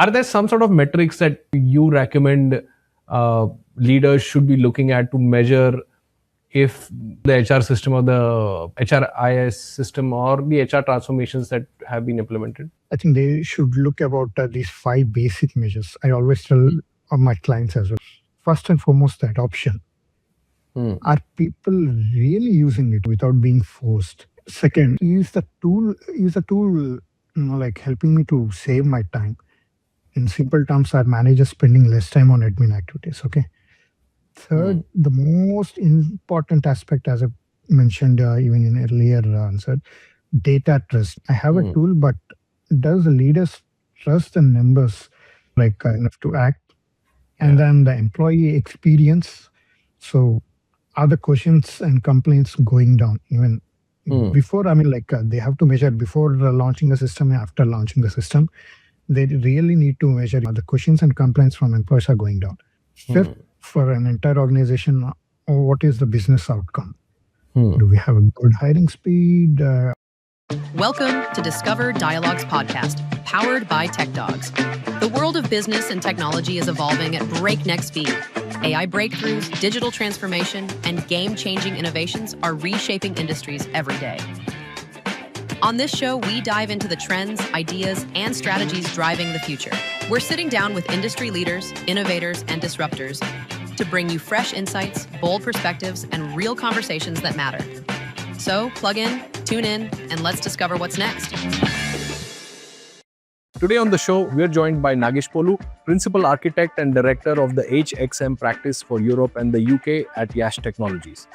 Are there some sort of metrics that you recommend leaders should be looking at to measure if the HR system or the HRIS system or the HR transformations that have been implemented? I think they should look about these 5 basic measures. I always tell my clients as well. First and foremost, the adoption. Are people really using it without being forced? Second, is the tool like helping me to save my time? In simple terms, are managers spending less time on admin activities? Okay. Third, the most important aspect, as I mentioned even in earlier answer, data trust. I have a tool, but does the leaders trust the numbers enough to act? And then the employee experience. So are the questions and complaints going down even before? They have to measure before launching the system and after launching the system. They really need to measure the questions and complaints from employees are going down. Fifth, for an entire organization, what is the business outcome? Do we have a good hiring speed? Welcome to Discover Dialogues Podcast, powered by Tech Dogs. The world of business and technology is evolving at breakneck speed. AI breakthroughs, digital transformation, and game-changing innovations are reshaping industries every day. On this show, we dive into the trends, ideas, and strategies driving the future. We're sitting down with industry leaders, innovators, and disruptors to bring you fresh insights, bold perspectives, and real conversations that matter. So plug in, tune in, and let's discover what's next. Today on the show, we're joined by Nagesh Polu, Principal Architect and Director of the HXM practice for Europe and the UK at Yash Technologies.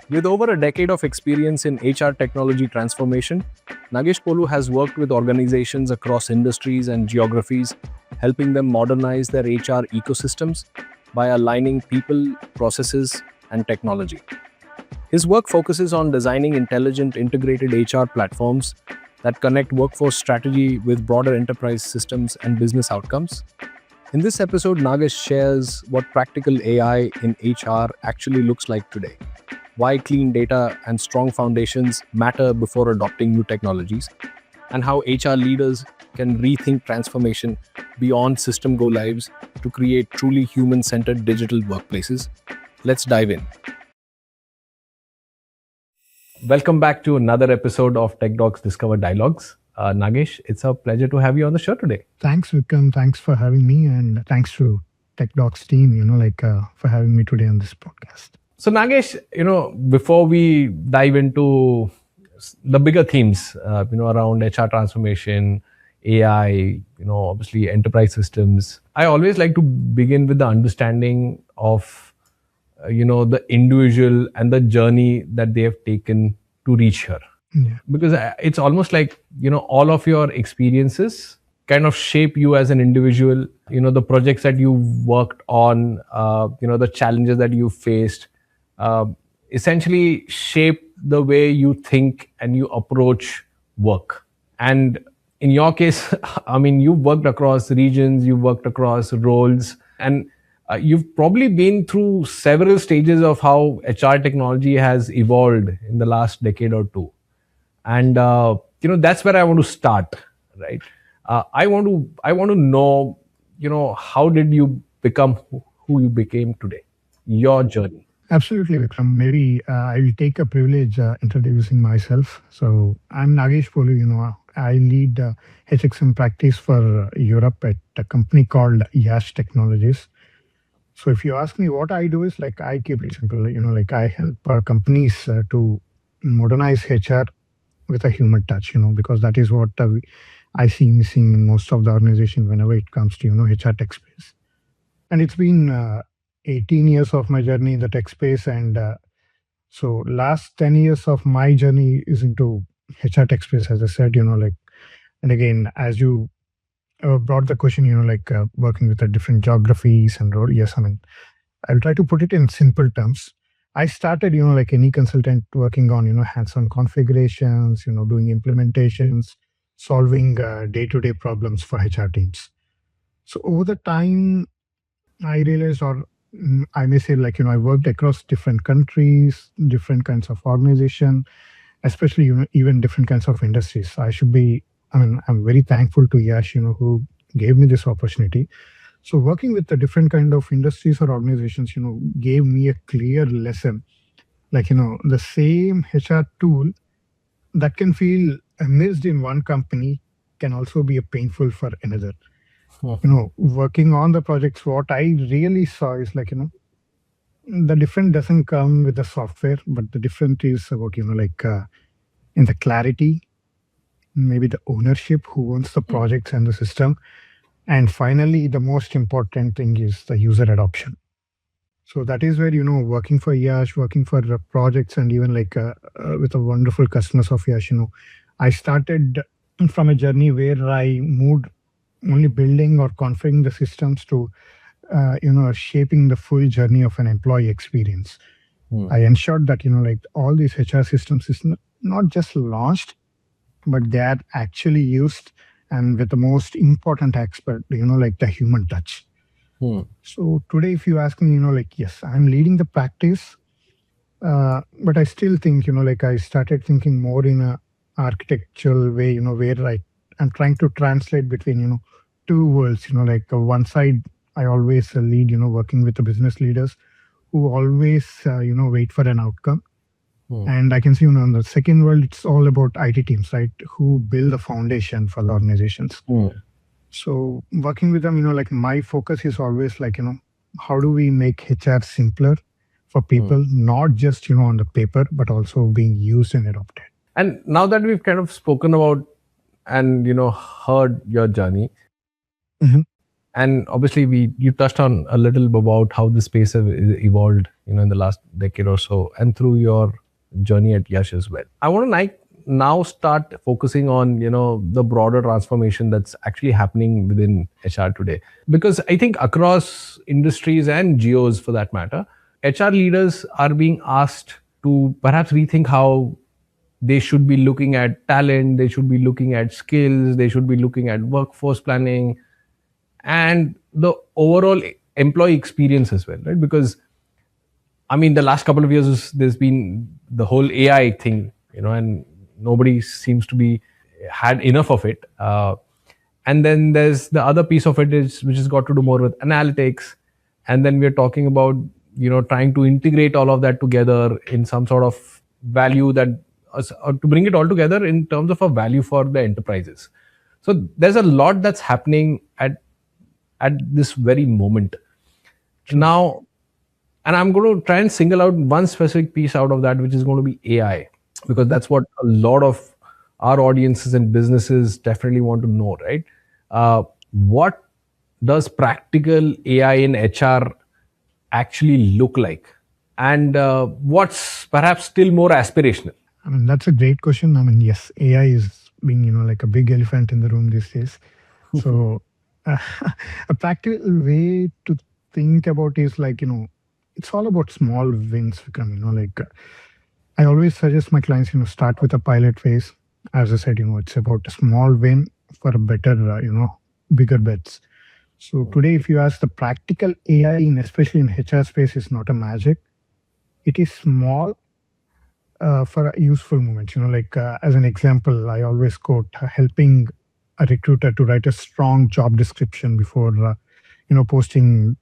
With over a decade of experience in HR technology transformation, Nagesh Polu has worked with organizations across industries and geographies, helping them modernize their HR ecosystems by aligning people, processes, and technology. His work focuses on designing intelligent, integrated HR platforms that connect workforce strategy with broader enterprise systems and business outcomes. In this episode, Nagesh shares what practical AI in HR actually looks like today, why clean data and strong foundations matter before adopting new technologies, and how HR leaders can rethink transformation beyond system go-lives to create truly human-centered digital workplaces. Let's dive in. Welcome back to another episode of Tech Dogs Discover Dialogues. Nagesh, it's a pleasure to have you on the show today. Thanks, Vikram. Thanks for having me, and thanks to Tech Dogs team, for having me today on this podcast. So Nagesh, before we dive into the bigger themes, around HR transformation, AI, obviously enterprise systems, I always like to begin with the understanding of the individual and the journey that they have taken to reach here. Yeah. Because it's almost like, all of your experiences kind of shape you as an individual, the projects that you worked on, the challenges that you faced, essentially shape the way you think and you approach work. And in your case, you've worked across regions, you've worked across roles, and you've probably been through several stages of how HR technology has evolved in the last decade or two. And, that's where I want to start, right? I want to know, how did you become who you became today, your journey? Absolutely, Vikram. Maybe I will take a privilege introducing myself. So I'm Nagesh Polu. I lead HXM practice for Europe at a company called Yash Technologies. So if you ask me what I do is I keep it simple. I help companies to modernize HR with a human touch. Because that is what I see missing in most of the organization whenever it comes to HR tech space. And it's been 18 years of my journey in the tech space, and so last 10 years of my journey is into HR tech space, as I said. And again, as you brought the question, working with the different geographies and role. Yes, I'll try to put it in simple terms. I started, like any consultant, working on, hands-on configurations, doing implementations, solving day-to-day problems for HR teams. So over the time, I realized, or I may say, I worked across different countries, different kinds of organization, especially, even different kinds of industries. I'm very thankful to Yash, who gave me this opportunity. So working with the different kind of industries or organizations, gave me a clear lesson. Like, the same HR tool that can feel amazed in one company can also be a painful for another. Working on the projects, what I really saw is like, the difference doesn't come with the software, but the difference is about, in the clarity, maybe the ownership, who owns the projects and the system. And finally, the most important thing is the user adoption. So that is where, working for Yash, working for the projects, and even with the wonderful customers of Yash, I started from a journey where I moved only building or configuring the systems to, shaping the full journey of an employee experience. I ensured that, all these HR systems is not just launched, but they are actually used, and with the most important aspect, the human touch. So today, if you ask me, yes, I'm leading the practice, but I still think, I started thinking more in a architectural way, where I'm trying to translate between, two worlds, one side, I always lead, working with the business leaders who always, wait for an outcome. And I can see, on the second world, it's all about IT teams, right, who build the foundation for the organizations. So working with them, my focus is always how do we make HR simpler for people, not just, on the paper, but also being used and adopted. And now that we've kind of spoken about and, heard your journey, and obviously you touched on a little about how the space has evolved, in the last decade or so, and through your journey at Yash as well. I want to now start focusing on, the broader transformation that's actually happening within HR today. Because I think across industries and geos for that matter, HR leaders are being asked to perhaps rethink how they should be looking at talent, they should be looking at skills, they should be looking at workforce planning, and the overall employee experience as well, right? Because, the last couple of years, there's been the whole AI thing, and nobody seems to be had enough of it. And then there's the other piece of it which has got to do more with analytics. And then we're talking about, trying to integrate all of that together in some sort of value that, or to bring it all together in terms of a value for the enterprises. So there's a lot that's happening at this very moment. Now, and I'm going to try and single out one specific piece out of that, which is going to be AI, because that's what a lot of our audiences and businesses definitely want to know, right? What does practical AI in HR actually look like? And what's perhaps still more aspirational? That's a great question. Yes, AI is being, like a big elephant in the room these days. So a practical way to think about is it's all about small wins, Vikram. I always suggest my clients, start with a pilot phase. As I said, it's about a small win for a better, bigger bets. So today, if you ask, the practical AI, especially in HR space, is not a magic. It is small for a useful moment. As an example, I always quote helping a recruiter to write a strong job description before, posting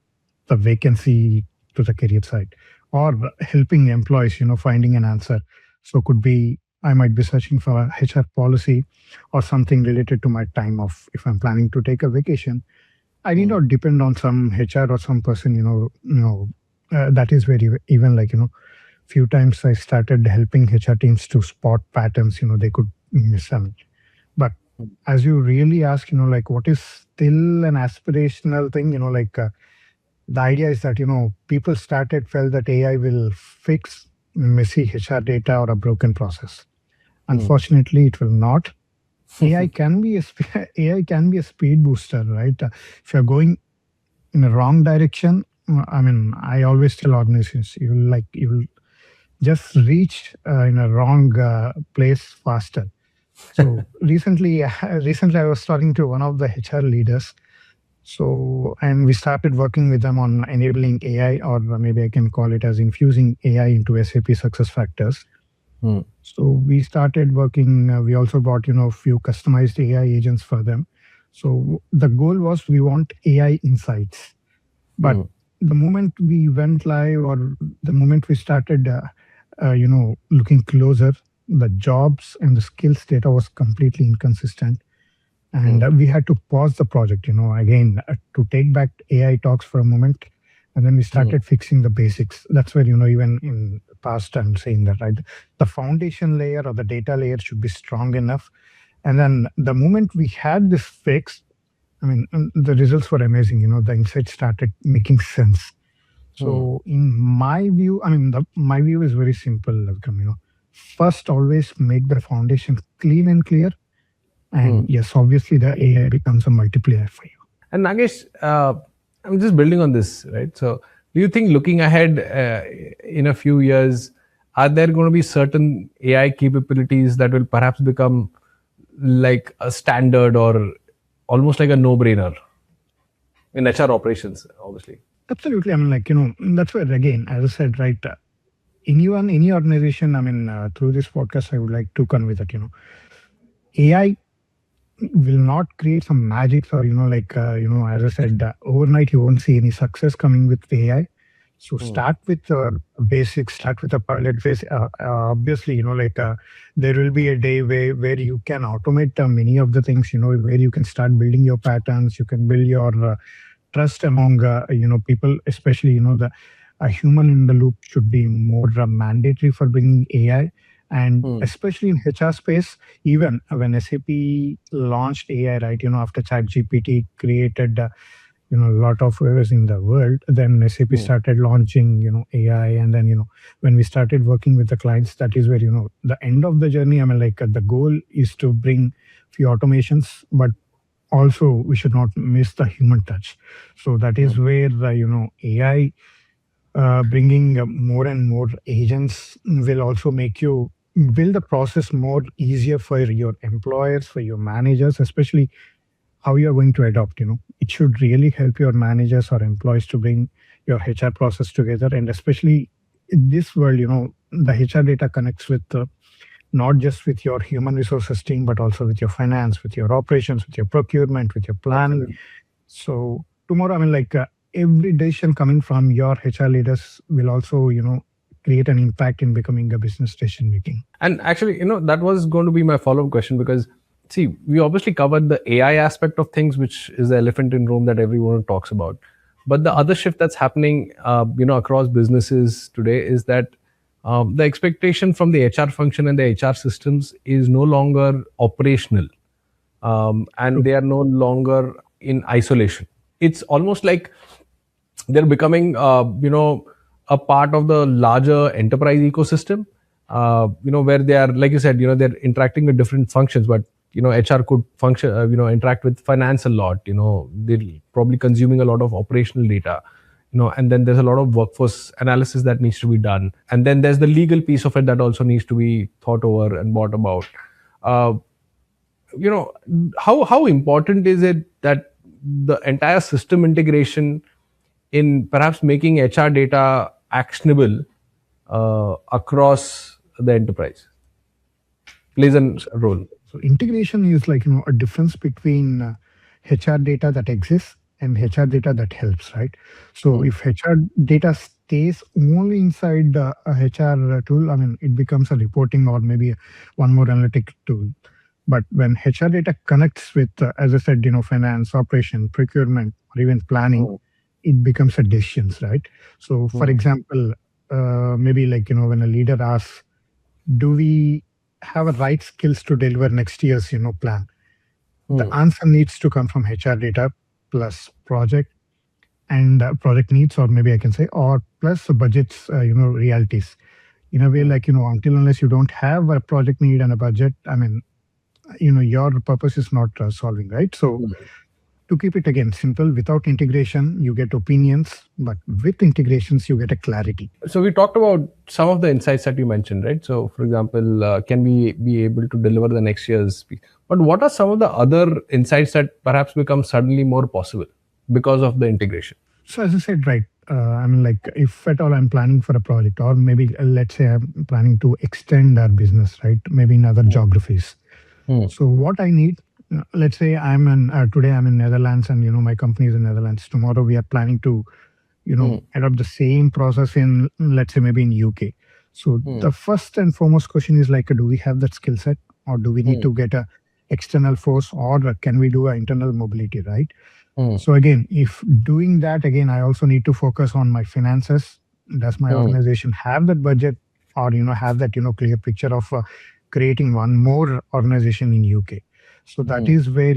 the vacancy to the career site, or helping employees, finding an answer. So could be, I might be searching for a HR policy or something related to my time off. If I'm planning to take a vacation, I need not depend on some HR or some person, that is where even few times I started helping HR teams to spot patterns, they could miss them. But as you really ask, what is still an aspirational thing, the idea is that, people felt that AI will fix messy HR data or a broken process. Unfortunately, it will not. AI can be a speed booster, right? If you're going in a wrong direction, I always tell organizations, you will just reach in a wrong place faster. So recently I was talking to one of the HR leaders. And we started working with them on enabling AI, or maybe I can call it as infusing AI into SAP SuccessFactors. So we started working. We also brought, a few customized AI agents for them. So the goal was we want AI insights. But the moment we went live or the moment we started, looking closer, the jobs and the skills data was completely inconsistent. And we had to pause the project, again, to take back AI talks for a moment. And then we started fixing the basics. That's where, even in the past, I'm saying that, right? The foundation layer or the data layer should be strong enough. And then the moment we had this fixed, the results were amazing. The insights started making sense. So in my view, my view is very simple, Vikram. First, always make the foundation clean and clear. And yes, obviously the AI becomes a multiplier for you. And Nagesh, I'm just building on this, right? So do you think looking ahead in a few years, are there going to be certain AI capabilities that will perhaps become like a standard or almost like a no-brainer in HR operations, obviously? Absolutely. That's where, again, as I said, right, any organization, through this podcast, I would like to convey that, AI will not create some magic or, as I said, overnight, you won't see any success coming with AI. So start with basics, start with a pilot phase. Obviously, there will be a day where you can automate many of the things, where you can start building your patterns, you can build your trust among, people, especially, a human in the loop should be more mandatory for bringing AI. And especially in HR space, even when SAP launched AI, right, after ChatGPT created, a lot of waves in the world, then SAP started launching, AI. And then, when we started working with the clients, that is where, the end of the journey, the goal is to bring few automations, but also we should not miss the human touch. So that is where, AI bringing more and more agents will also make you build the process more easier for your employers, for your managers, especially how you're going to adopt. It should really help your managers or employees to bring your HR process together. And especially in this world, the HR data connects with not just with your human resources team, but also with your finance, with your operations, with your procurement, with your planning. Absolutely. So tomorrow, every decision coming from your HR leaders will also, create an impact in becoming a business decision making. And actually, that was going to be my follow-up question, because see, we obviously covered the AI aspect of things, which is the elephant in room that everyone talks about. But the other shift that's happening, across businesses today is that the expectation from the HR function and the HR systems is no longer operational, and they are no longer in isolation. It's almost like they're becoming, a part of the larger enterprise ecosystem, where they are, like you said, they're interacting with different functions, but, HR could function, interact with finance a lot, they're probably consuming a lot of operational data, and then there's a lot of workforce analysis that needs to be done. And then there's the legal piece of it that also needs to be thought over and bought about. How important is it that the entire system integration in perhaps making HR data actionable across the enterprise plays a role? So integration is like, a difference between HR data that exists and HR data that helps, right? So if HR data stays only inside a HR tool, it becomes a reporting or maybe one more analytic tool. But when HR data connects with, as I said, finance, operation, procurement, or even planning, it becomes a decisions, right? So for example, maybe when a leader asks, do we have a right skills to deliver next year's, plan? The answer needs to come from HR data plus project and project needs, or maybe I can say, or plus the budgets, realities. In a way, until unless you don't have a project need and a budget, your purpose is not solving, right? So to keep it again simple, without integration, you get opinions, but with integrations, you get a clarity. So we talked about some of the insights that you mentioned, right? So for example, can we be able to deliver the next year's? But what are some of the other insights that perhaps become suddenly more possible because of the integration? So as I said, right, if at all I'm planning for a project, or maybe let's say I'm planning to extend our business, right? Maybe in other geographies. So what I need let's say today I'm in Netherlands, and my company is in Netherlands. Tomorrow we are planning to adopt the same process in, let's say, maybe in UK. So the first and foremost question is like, do we have that skill set, or do we need to get a external force, or can we do an internal mobility, right? So again, if doing that, again, I also need to focus on my finances. Does my organization have that budget, or have that clear picture of creating one more organization in UK? So that is where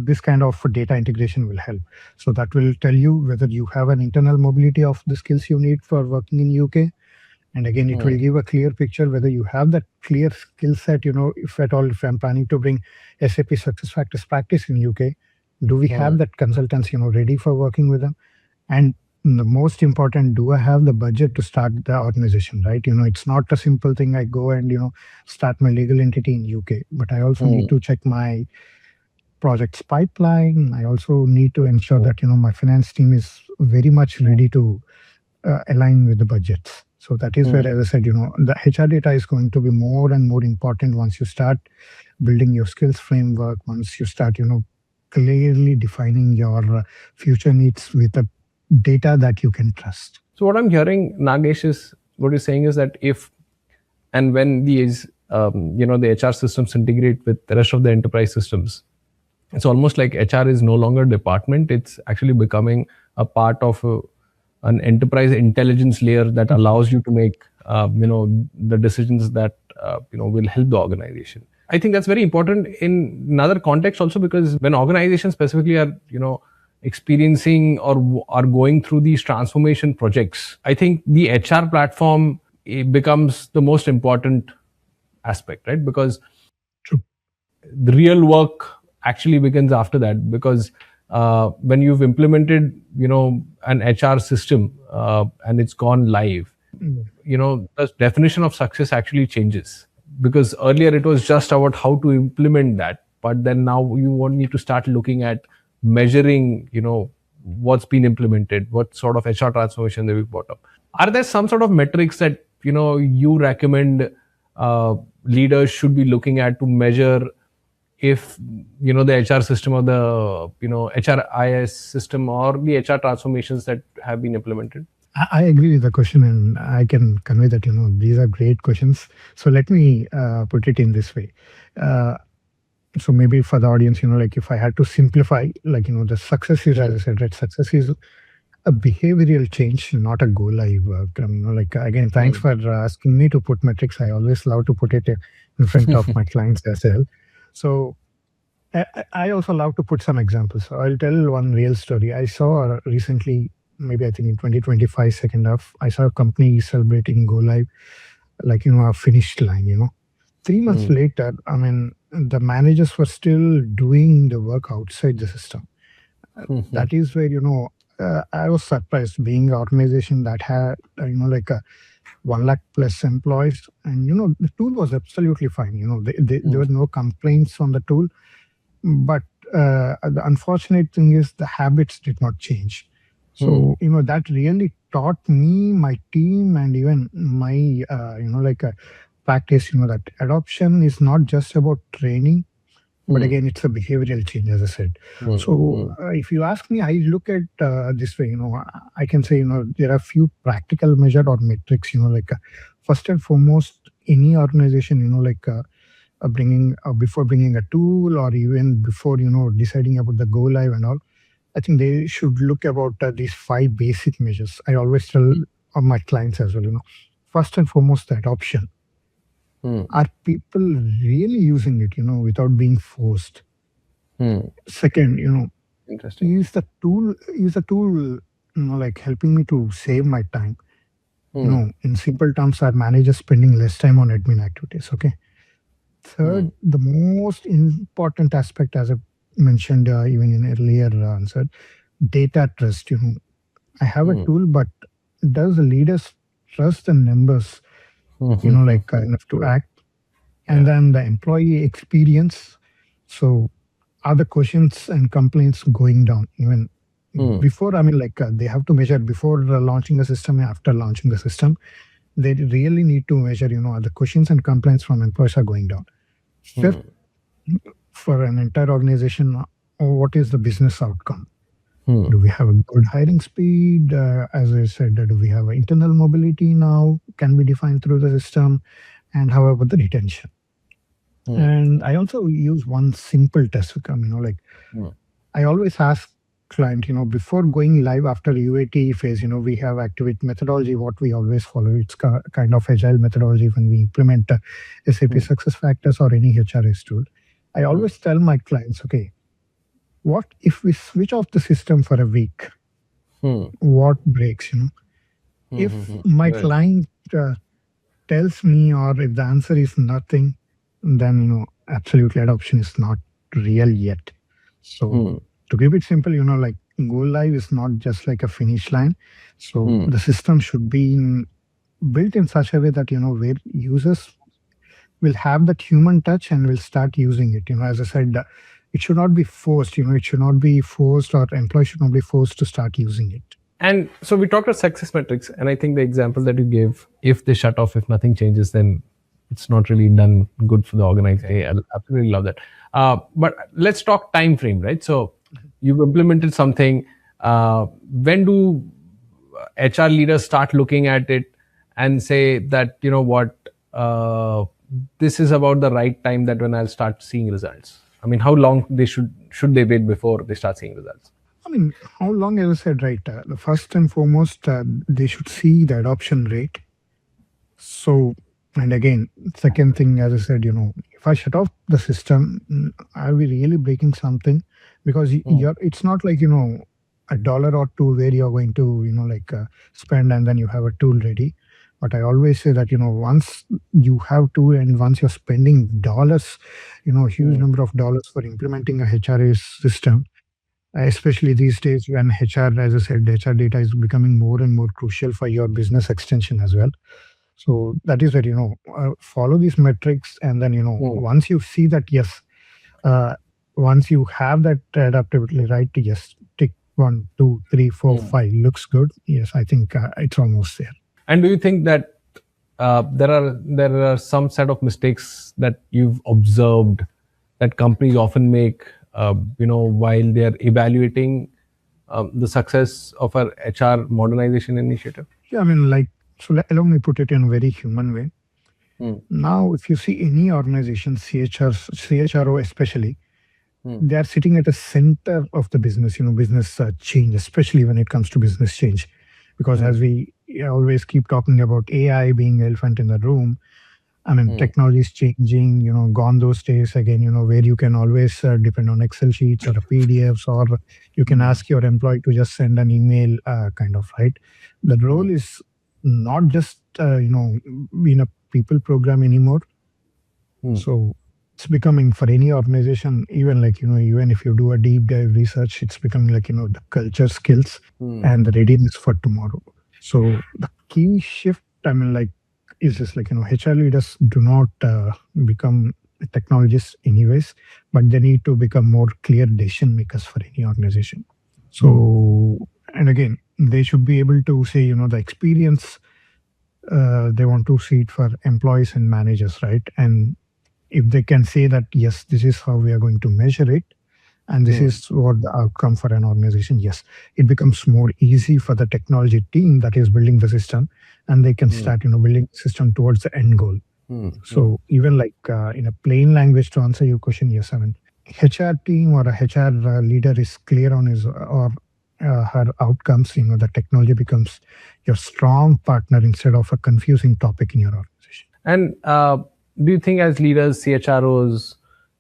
this kind of data integration will help. So that will tell you whether you have an internal mobility of the skills you need for working in UK. And again, it will give a clear picture whether you have that clear skill set. If at all, if I'm planning to bring SAP SuccessFactors practice in UK, do we have that consultants ready for working with them? And the most important, do I have the budget to start the organization, right? It's not a simple thing. I go and start my legal entity in UK, but I also need to check my project's pipeline. I also need to ensure that my finance team is very much ready to align with the budgets. So that is where, as I said, the HR data is going to be more and more important once you start building your skills framework, once you start clearly defining your future needs with the data that you can trust. So what I'm hearing, Nagesh, is what you're saying is that if and when these the HR systems integrate with the rest of the enterprise systems, it's almost like HR is no longer a department. It's actually becoming a part of an enterprise intelligence layer that allows you to make the decisions that will help the organization. I think that's very important in another context also, because when organizations specifically are experiencing or are going through these transformation projects, I think the HR platform becomes the most important aspect, right? Because True. the real work actually begins after that, because when you've implemented an HR system and it's gone live, the definition of success actually changes, because earlier it was just about how to implement that, but then now you won't need to start looking at measuring what's been implemented, what sort of HR transformation they've brought up. Are there some sort of metrics that you recommend leaders should be looking at to measure if the HR system or the HRIS system or the HR transformations that have been implemented? I agree with the question, and I can convey that these are great questions. So let me put it in this way. So maybe for the audience, like if I had to simplify, the success is, as I said, right, success is a behavioral change, not a go live. Again, thanks for asking me to put metrics. I always love to put it in front of my clients as well. So I also love to put some examples. So I'll tell one real story. I saw recently, maybe I think in 2025 second half, I saw a company celebrating go live, a finished line. 3 months later, the managers were still doing the work outside the system. That is where I was surprised, being an organization that had 1 lakh plus employees, and the tool was absolutely fine. There were no complaints on the tool, but the unfortunate thing is the habits did not change. So that really taught me, my team, and even my practice, that adoption is not just about training, but again, it's a behavioral change, as I said. So if you ask me, I look at this way, I can say, there are a few practical measure or metrics, first and foremost, any organization, before bringing a tool, or even before, deciding about the go live and all, I think they should look about these 5 basic measures. I always tell my clients as well, first and foremost, the adoption. Are people really using it, without being forced? Second, Interesting. is the tool, helping me to save my time? In simple terms, are managers spending less time on admin activities? Okay. Third, the most important aspect, as I mentioned even in earlier answer, data trust. I have a tool, but does the leaders trust the numbers? Enough to act? And then the employee experience. So are the questions and complaints going down even before? They have to measure before launching the system and after launching the system. They really need to measure, are the questions and complaints from employees are going down. for an entire organization, what is the business outcome? Hmm. Do we have a good hiring speed? As I said, do we have internal mobility now? Can be defined through the system? And how about the retention? Hmm. And I also use one simple test. Like Hmm. I always ask client, before going live after UAT phase, we have activate methodology, what we always follow. It's kind of agile methodology when we implement SAP Hmm. success factors or any HRS tool. I always tell my clients, okay, what if we switch off the system for a week? Hmm. What breaks? If my Right. client tells me, or if the answer is nothing, then absolutely adoption is not real yet. So Hmm. to keep it simple, like go live is not just like a finish line. So Hmm. the system should be built in such a way that where users will have that human touch and will start using it. As I said, it should not be forced. It should not be forced, or employees should not be forced to start using it. And so we talked about success metrics, and I think the example that you gave, if they shut off, if nothing changes, then it's not really done good for the organization. I absolutely love that. But let's talk time frame, right? So you've implemented something. When do HR leaders start looking at it and say that, you know what, this is about the right time that when I'll start seeing results? I mean, how long they should they wait before they start seeing results? I mean, how long, as I said, right? The first and foremost, they should see the adoption rate. So, and again, second thing, as I said, if I shut off the system, are we really breaking something? Because it's not like, a dollar or two where you're going to, spend and then you have a tool ready. But I always say that, once you have tool and once you're spending dollars, huge number of dollars for implementing a HRA system, especially these days when HR, as I said, HR data is becoming more and more crucial for your business extension as well. So that is where, follow these metrics. And then, once you see that, yes, once you have that adaptability, right, yes, tick 1, 2, 3, 4, 5 looks good. Yes, I think it's almost there. And do you think that there are some set of mistakes that you've observed that companies often make, while they're evaluating the success of our HR modernization initiative? Yeah, I mean, so allow me put it in a very human way. Now, if you see any organization, CHRO especially, they are sitting at the center of the business, business change, especially when it comes to business change. Because as we always keep talking about AI being elephant in the room, I mean, technology is changing, gone those days again, where you can always depend on Excel sheets or PDFs, or you can ask your employee to just send an email, kind of, right? The role is not just, being a people program anymore. So it's becoming, for any organization, even even if you do a deep dive research, it's becoming the culture, skills, and the readiness for tomorrow. So the key shift, I mean, is just HR leaders do not become technologists anyways, but they need to become more clear decision makers for any organization. So, and again, they should be able to say, the experience, they want to see it for employees and managers, right? And if they can say that, yes, this is how we are going to measure it, and this is what the outcome for an organization, yes, it becomes more easy for the technology team that is building the system, and they can start, building the system towards the end goal. So even in a plain language, to answer your question, yes, I mean, HR team or a HR leader is clear on his or her outcomes, the technology becomes your strong partner instead of a confusing topic in your organization. And do you think, as leaders, CHROs,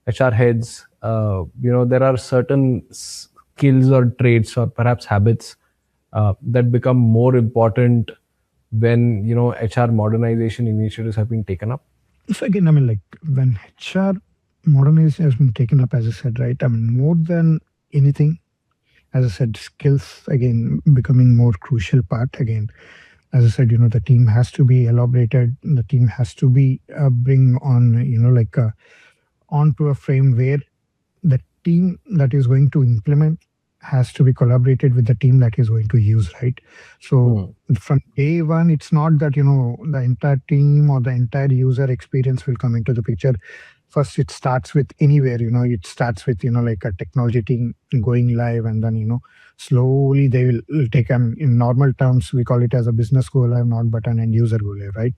HR heads, there are certain skills or traits or perhaps habits that become more important when, HR modernization initiatives have been taken up? So again, I mean, when HR modernization has been taken up, as I said, right, I mean, more than anything, as I said, skills, again, becoming more crucial part. Again, as I said, the team has to be elaborated. The team has to be bring on, onto a frame where the team that is going to implement has to be collaborated with the team that is going to use, right? So from day one, it's not that, the entire team or the entire user experience will come into the picture. first it starts with anywhere, it starts with, like a technology team going live, and then, slowly they will take, in normal terms, we call it as a business go live, not but an end user go live, right?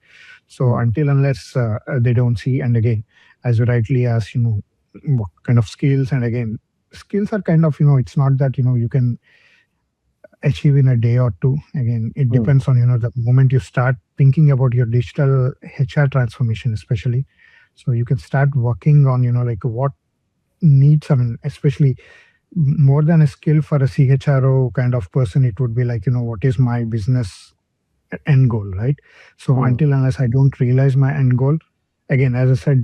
So until unless they don't see, and again, as you rightly asked, what kind of skills, and again, skills are kind of, it's not that, you can achieve in a day or two. Again, it depends on, the moment you start thinking about your digital HR transformation, especially. So you can start working on, like what needs, especially more than a skill for a CHRO kind of person, it would be like, what is my business end goal, right? So until unless I don't realize my end goal, again, as I said,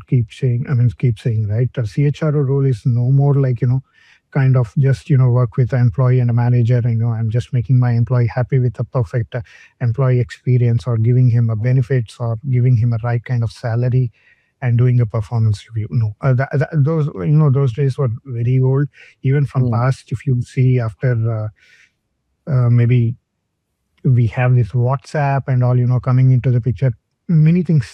keep saying, right? The CHRO role is no more like, kind of just, work with an employee and a manager, I'm just making my employee happy with a perfect employee experience, or giving him a benefits, or giving him a right kind of salary, and doing a performance review. No, those days were very old. Even from past, if you see after maybe we have this WhatsApp and all, coming into the picture, many things,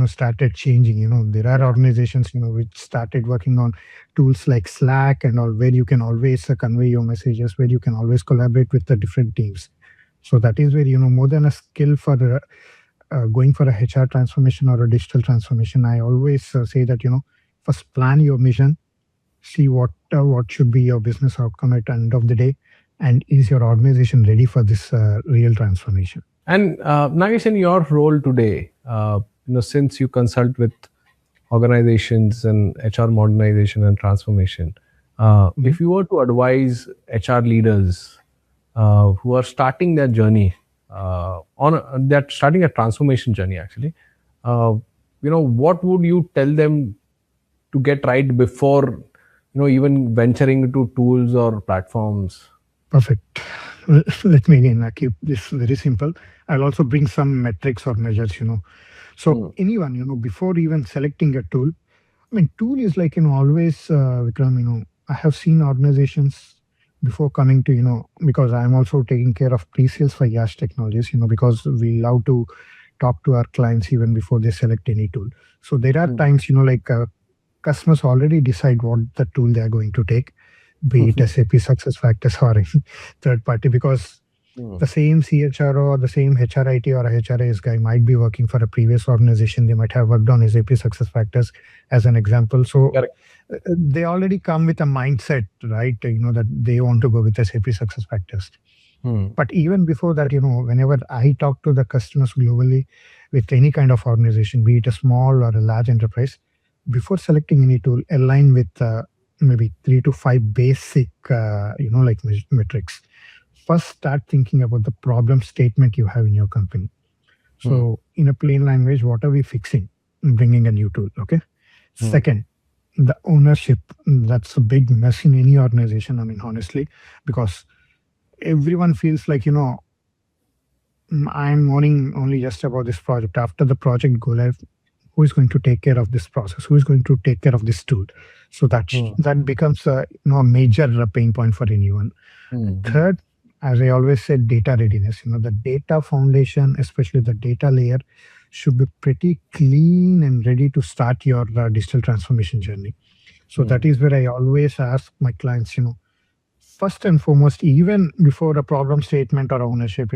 started changing. There are organizations, which started working on tools like Slack and all, where you can always convey your messages, where you can always collaborate with the different teams. So that is where, more than a skill for going for a HR transformation or a digital transformation, I always say that, first plan your mission, see what should be your business outcome at the end of the day, and is your organization ready for this real transformation. And Nagesh, in your role today, since you consult with organizations and HR modernization and transformation, if you were to advise HR leaders who are starting their journey, they're starting a transformation journey actually, what would you tell them to get right before, even venturing into tools or platforms? Perfect. Let me again keep this very simple. I'll also bring some metrics or measures, So anyone, before even selecting a tool, tool is like, always, Vikram, I have seen organizations before coming to, because I'm also taking care of pre-sales for Yash Technologies, because we love to talk to our clients even before they select any tool. So there are times, like customers already decide what the tool they are going to take, be it SAP SuccessFactors or third party, because the same CHRO or the same HRIT or a HRIS guy might be working for a previous organization. They might have worked on SAP SuccessFactors as an example. So they already come with a mindset, right? That they want to go with SAP SuccessFactors. But even before that, whenever I talk to the customers globally with any kind of organization, be it a small or a large enterprise, before selecting any tool, align with maybe 3 to 5 basic, like metrics. First, start thinking about the problem statement you have in your company. So in a plain language, what are we fixing in bringing a new tool? Okay. Second, the ownership. That's a big mess in any organization. Honestly, because everyone feels like, I'm owning only just about this project. After the project go live, who is going to take care of this process? Who is going to take care of this tool? So that becomes a major pain point for anyone. Third, as I always said, data readiness. The data foundation, especially the data layer, should be pretty clean and ready to start your digital transformation journey. So that is where I always ask my clients, first and foremost, even before a problem statement or ownership,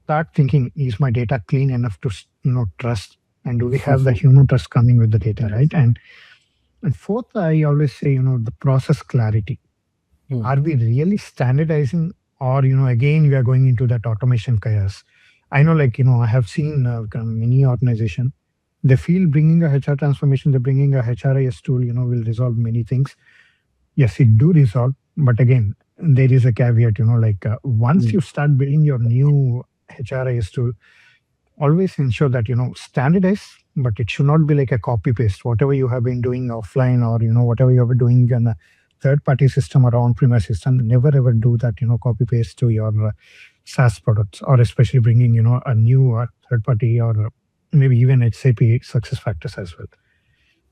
start thinking, is my data clean enough to trust? And do we have the human trust coming with the data, right? And fourth, I always say, the process clarity. Are we really standardizing, or, again, we are going into that automation chaos? I know, I have seen many organizations, they feel bringing a HR transformation, they're bringing a HRIS tool, will resolve many things. Yes, it do resolve. But again, there is a caveat, once you start building your new HRIS tool, always ensure that, standardize, but it should not be like a copy paste. Whatever you have been doing offline, or, whatever you have been doing in a third party system or on-premise system, never ever do that, copy paste to your SaaS products, or especially bringing, a new third party, or maybe even SAP SuccessFactors as well.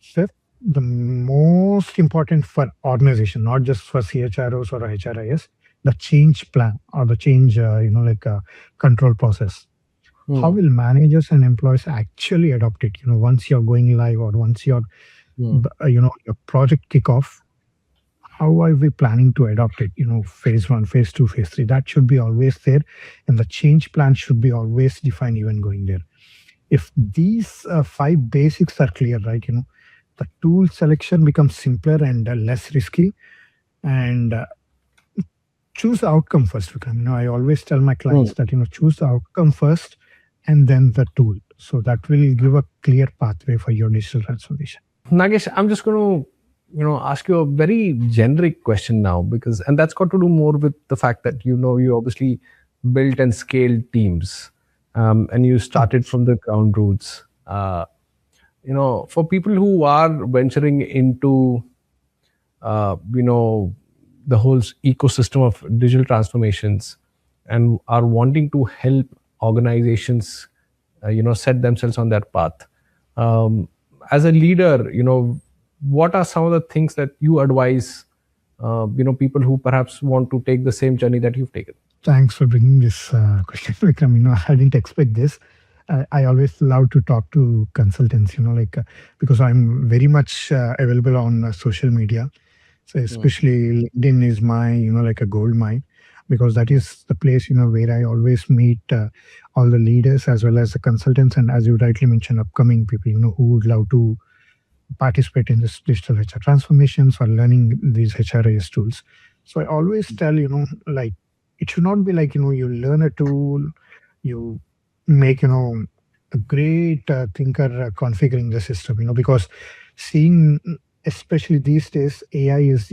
Fifth, the most important for organization, not just for CHROs or HRIS, the change plan or the change, control process. How will managers and employees actually adopt it? Once you're going live or once your project kickoff, how are we planning to adopt it? Phase one, phase two, phase three. That should be always there, and the change plan should be always defined even going there. If these five basics are clear, right? The tool selection becomes simpler and less risky, and choose the outcome first, Vikram. I always tell my clients that choose the outcome first and then the tool. So that will give a clear pathway for your digital transformation. Nagesh, I'm just going to ask you a very generic question now, and that's got to do more with the fact that you obviously built and scaled teams, and you started from the ground roots. For people who are venturing into the whole ecosystem of digital transformations and are wanting to help organizations set themselves on that path, as a leader, what are some of the things that you advise people who perhaps want to take the same journey that you've taken? Thanks for bringing this question, Vikram. I didn't expect this. I always love to talk to consultants, because I'm very much available on social media. So especially LinkedIn is my, like a gold mine, because that is the place, where I always meet all the leaders as well as the consultants. And as you rightly mentioned, upcoming people, who would love to participate in this digital HR transformations or learning these HRIS tools. So I always tell, it should not be like, you learn a tool, you make, a great thinker configuring the system, because seeing, especially these days, AI is,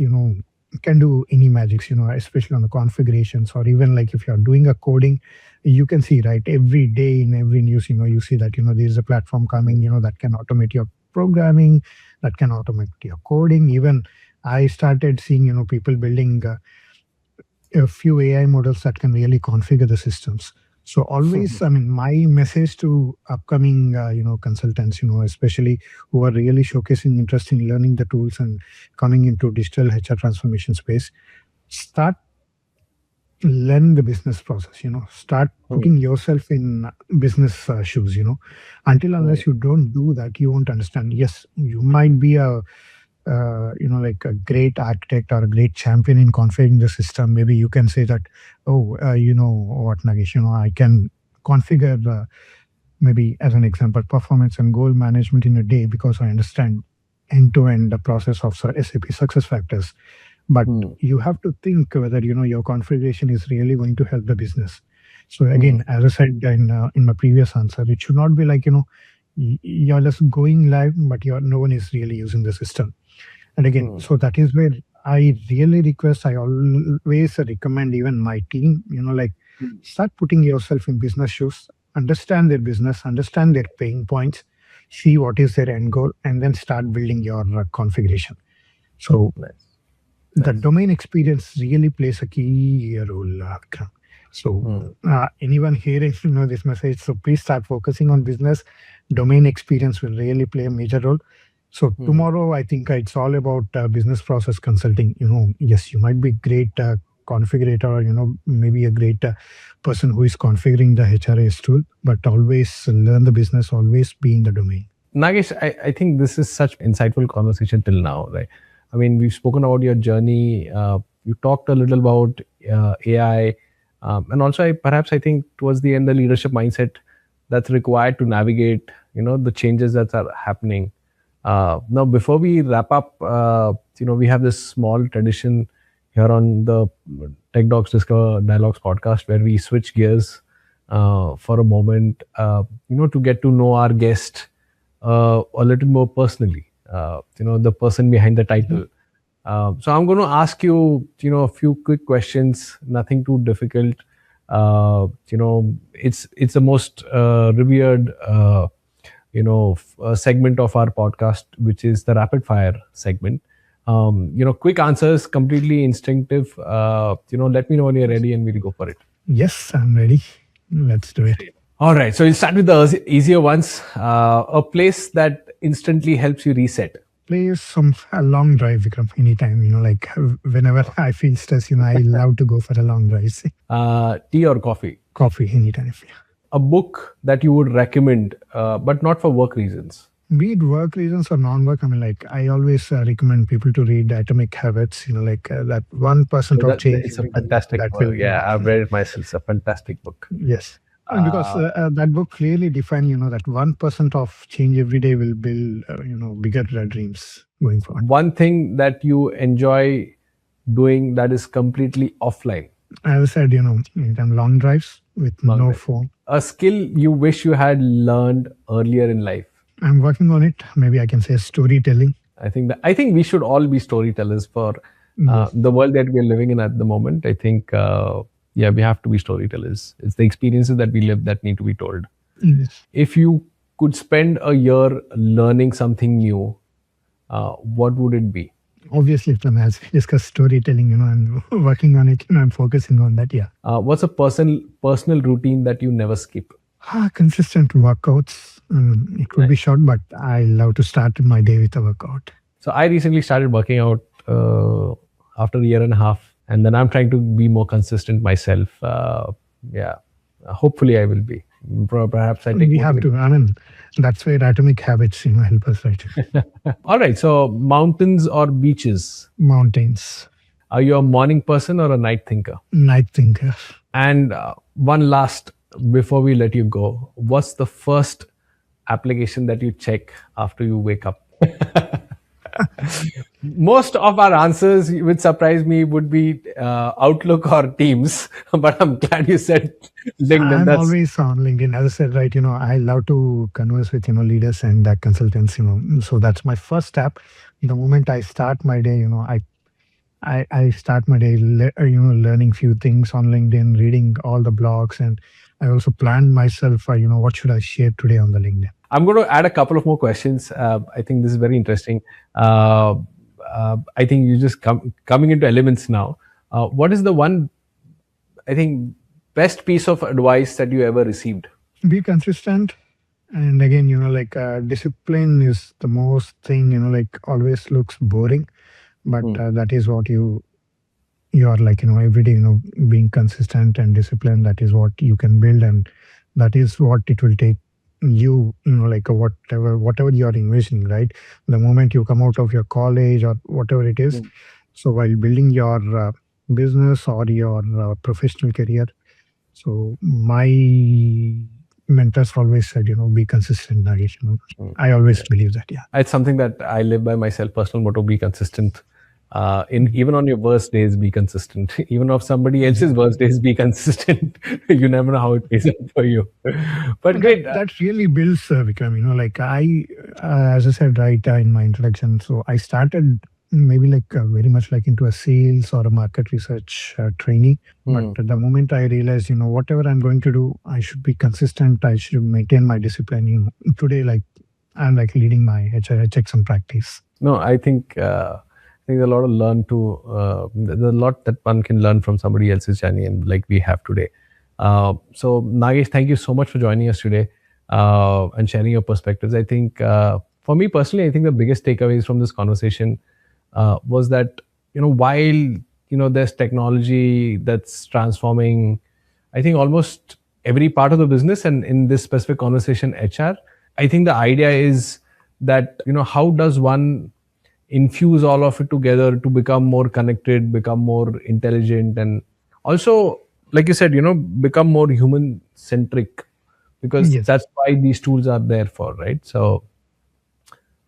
can do any magics, especially on the configurations, or even like if you're doing a coding, you can see, right, every day in every news, you see that, there's a platform coming, that can automate your programming, that can automate your coding. Even I started seeing, people building a few AI models that can really configure the systems. So always, my message to upcoming, consultants, especially who are really showcasing interest in learning the tools and coming into digital HR transformation space, start learning the business process, start putting yourself in business shoes, unless you don't do that, you won't understand. Yes, you might be a like a great architect or a great champion in configuring the system. Maybe you can say that, what, Nagesh, I can configure maybe as an example, performance and goal management in a day because I understand end-to-end the process of SAP SuccessFactors. But you have to think whether, your configuration is really going to help the business. So again, as I said in my previous answer, it should not be like, you're just going live, but no one is really using the system. And again, so that is where I really request, I always recommend even my team, start putting yourself in business shoes, understand their business, understand their pain points, see what is their end goal, and then start building your configuration. So the domain experience really plays a key role, Vikram. So anyone hearing this message, so please start focusing on business. Domain experience will really play a major role. So tomorrow, I think it's all about business process consulting. Yes, you might be great configurator, or maybe a great person who is configuring the HRIS tool, but always learn the business, always be in the domain. Nagesh, I think this is such insightful conversation till now, right? I mean, we've spoken about your journey. You talked a little about AI, and also I think towards the end, the leadership mindset that's required to navigate, the changes that are happening. Now, before we wrap up, we have this small tradition here on the Tech Docs Discover Dialogues podcast where we switch gears for a moment, to get to know our guest a little more personally, the person behind the title. So I'm going to ask you, a few quick questions, nothing too difficult. It's the most revered segment of our podcast, which is the rapid fire segment. Quick answers, completely instinctive. Let me know when you're ready and we'll go for it. Yes, I'm ready. Let's do it. All right. So we'll start with the easier ones. A place that instantly helps you reset. Place a long drive, Vikram, anytime, whenever I feel stressed, I love to go for a long drive. Tea or coffee? Coffee, anytime. a book that you would recommend, but not for work reasons? Be it work reasons or non-work, I mean, like I always recommend people to read Atomic Habits. That 1% of change It's a every day fantastic that book. will, Yeah, I've read it myself. It's a fantastic book. yes. And because that book clearly defines, that 1% of change every day will build, bigger dreams going forward. One thing that you enjoy doing that is completely offline. As I said, anytime long drives with Long no drive. phone. A skill you wish you had learned earlier in life. I'm working on it. Maybe I can say storytelling. I think we should all be storytellers for the world that we are living in at the moment. I think we have to be storytellers. It's the experiences that we live that need to be told. Yes. If you could spend a year learning something new, what would it be? Obviously, from as we discussed storytelling, I'm working on it. I'm focusing on that. Yeah. What's a personal routine that you never skip? Consistent workouts. It could be short, but I love to start my day with a workout. So I recently started working out after a year and a half, and then I'm trying to be more consistent myself. Hopefully I will be. Perhaps I take. We have to. I mean, that's where Atomic Habits, help us, right? All right. So mountains or beaches? Mountains. Are you a morning person or a night thinker? Night thinker. And one last before we let you go, what's the first application that you check after you wake up? Most of our answers, which surprise me, would be Outlook or Teams. But I'm glad you said LinkedIn. I'm always on LinkedIn. As I said, right, I love to converse with, leaders and consultants, So that's my first step. The moment I start my day, I start my day, learning few things on LinkedIn, reading all the blogs, and I also plan myself, what should I share today on the LinkedIn. I'm going to add a couple of more questions. I think this is very interesting. I think you just coming into elements now. What is the one, I think, best piece of advice that you ever received? Be consistent. And again, discipline is the most thing, always looks boring, but that is what you are every day, being consistent and disciplined. That is what you can build, and that is what it will take you, whatever you are envisioning, right? The moment you come out of your college or whatever it is. So while building your business or your professional career, so my mentors always said, be consistent, Nagesh. I always believe that. Yeah, it's something that I live by myself. Personal motto: be consistent. Even on your worst days, be consistent. Even on somebody else's worst days, be consistent. You never know how it pays out for you. But great. That really builds, Vikram. As I said right in my introduction, so I started maybe very much into a sales or a market research trainee. But the moment I realized, whatever I'm going to do, I should be consistent. I should maintain my discipline. Today, I'm leading my HXM practice. No, I think there's a lot to learn there's a lot that one can learn from somebody else's journey, and like we have today. So Nagesh, thank you so much for joining us today and sharing your perspectives. I think for me personally, I think the biggest takeaways from this conversation was that, while, there's technology that's transforming, I think almost every part of the business, and in this specific conversation, HR, I think the idea is that, how does one infuse all of it together to become more connected, become more intelligent, and also, like you said, become more human centric, because that's why these tools are there for, right? So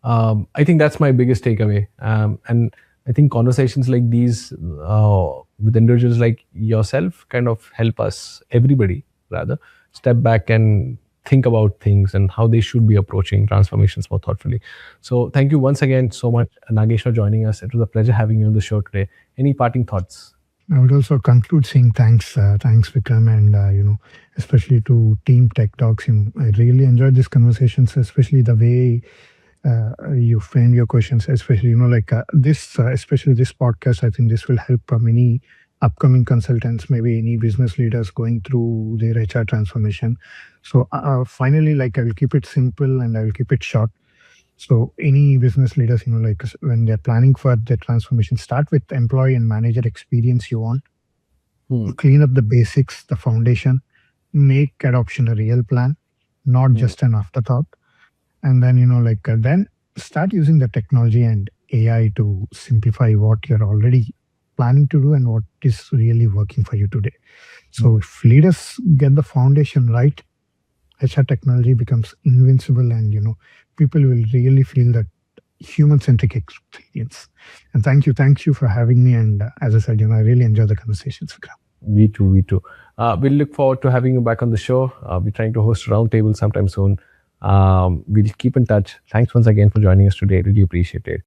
I think that's my biggest takeaway. And I think conversations like these with individuals like yourself kind of help us, everybody rather, step back and think about things and how they should be approaching transformations more thoughtfully. So thank you once again so much, Nagesh, for joining us. It was a pleasure having you on the show today. Any parting thoughts? I would also conclude saying thanks, Vikram, and especially to Team Tech Talks. I really enjoyed these conversations, especially the way you frame your questions, especially especially this podcast. I think this will help many upcoming consultants, maybe any business leaders going through their HR transformation. So finally, I will keep it simple and I will keep it short. So any business leaders, when they're planning for their transformation, start with employee and manager experience you want. Clean up the basics, the foundation. make adoption a real plan, not just an afterthought. And then, then start using the technology and AI to simplify what you're already planning to do and what is really working for you today. So if leaders get the foundation right, HR technology becomes invincible, and people will really feel that human-centric experience. And thank you for having me. And as I said, I really enjoy the conversations, Vikram. Me too. We'll look forward to having you back on the show. We're trying to host a roundtable sometime soon. We'll keep in touch. Thanks once again for joining us today. Really appreciate it.